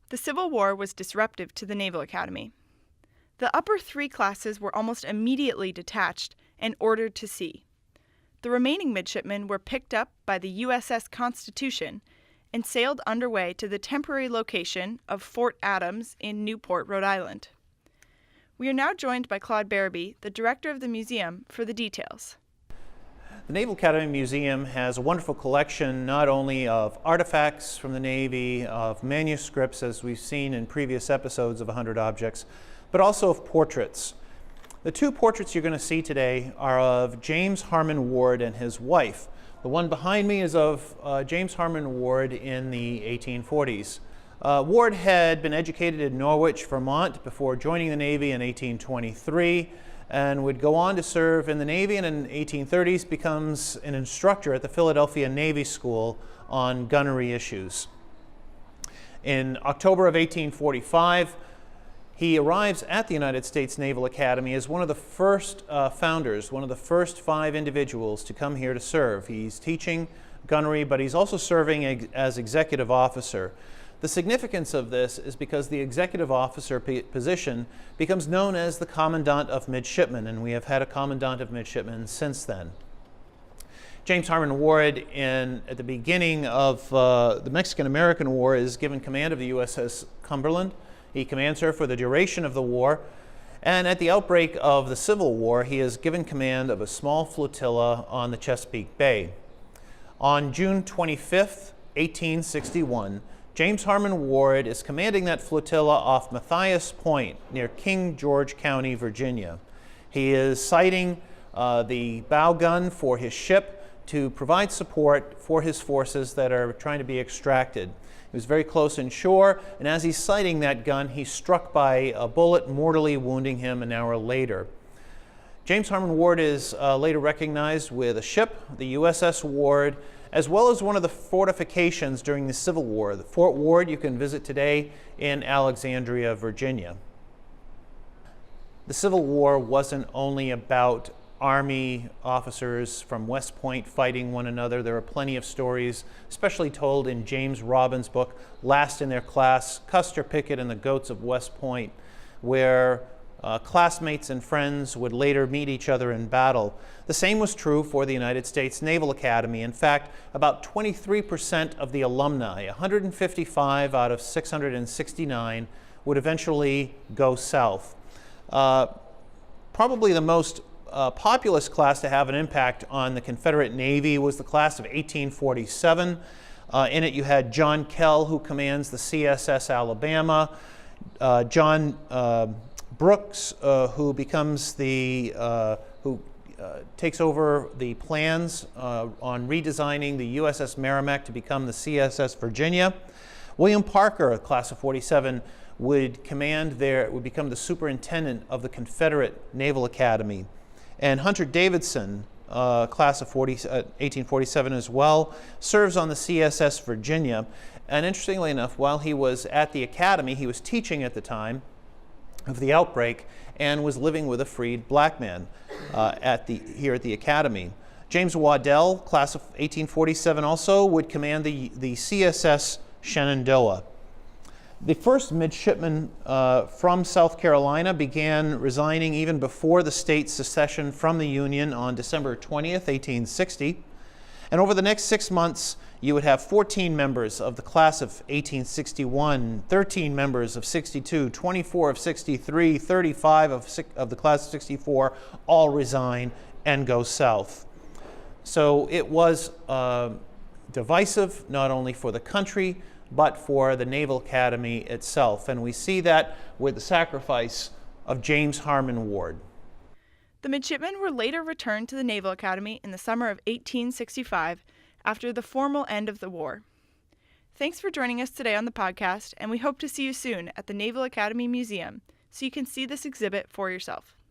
The Civil War was disruptive to the Naval Academy. The upper three classes were almost immediately detached and ordered to sea. The remaining midshipmen were picked up by the USS Constitution and sailed underway to the temporary location of Fort Adams in Newport, Rhode Island. We are now joined by Claude Barabee, the director of the museum, for the details. The Naval Academy Museum has a wonderful collection not only of artifacts from the Navy, of manuscripts as we've seen in previous episodes of 100 Objects, but also of portraits. The two portraits you're going to see today are of James Harmon Ward and his wife. The one behind me is of James Harmon Ward in the 1840s. Ward had been educated in Norwich, Vermont before joining the Navy in 1823 and would go on to serve in the Navy, and in the 1830s becomes an instructor at the Philadelphia Navy School on gunnery issues. In October of 1845, he arrives at the United States Naval Academy as one of the first founders, one of the first 5 individuals to come here to serve. He's teaching gunnery, but he's also serving as executive officer. The significance of this is because the executive officer position becomes known as the Commandant of Midshipmen, and we have had a Commandant of Midshipmen since then. James Harmon Ward, at the beginning of the Mexican-American War, is given command of the USS Cumberland. He commands her for the duration of the war, and at the outbreak of the Civil War, he is given command of a small flotilla on the Chesapeake Bay. On June 25th, 1861, James Harmon Ward is commanding that flotilla off Matthias Point near King George County, Virginia. He is sighting the bow gun for his ship to provide support for his forces that are trying to be extracted. He was very close inshore, and as he's sighting that gun, he's struck by a bullet, mortally wounding him an hour later. James Harmon Ward is later recognized with a ship, the USS Ward, as well as one of the fortifications during the Civil War. The Fort Ward you can visit today in Alexandria, Virginia. The Civil War wasn't only about Army officers from West Point fighting one another. There are plenty of stories, especially told in James Robbins' book, Last in Their Class, Custer Pickett and the Goats of West Point, where classmates and friends would later meet each other in battle. The same was true for the United States Naval Academy. In fact, about 23% of the alumni, 155 out of 669, would eventually go south. Probably the most populous class to have an impact on the Confederate Navy was the class of 1847. In it you had John Kell, who commands the CSS Alabama, John Brooks, who becomes who takes over the plans on redesigning the USS Merrimack to become the CSS Virginia. William Parker, class of 47, would become the superintendent of the Confederate Naval Academy. And Hunter Davidson, class of 1847 as well, serves on the CSS Virginia. And interestingly enough, while he was at the Academy, he was teaching at the time of the outbreak and was living with a freed black man here at the Academy. James Waddell, class of 1847 also, would command the CSS Shenandoah. The first midshipmen from South Carolina began resigning even before the state's secession from the Union on December 20th, 1860. And over the next 6 months, you would have 14 members of the class of 1861, 13 members of 62, 24 of 63, 35 of the class of 64 all resign and go south. So it was divisive not only for the country, but for the Naval Academy itself. And we see that with the sacrifice of James Harmon Ward. The midshipmen were later returned to the Naval Academy in the summer of 1865 after the formal end of the war. Thanks for joining us today on the podcast, and we hope to see you soon at the Naval Academy Museum so you can see this exhibit for yourself.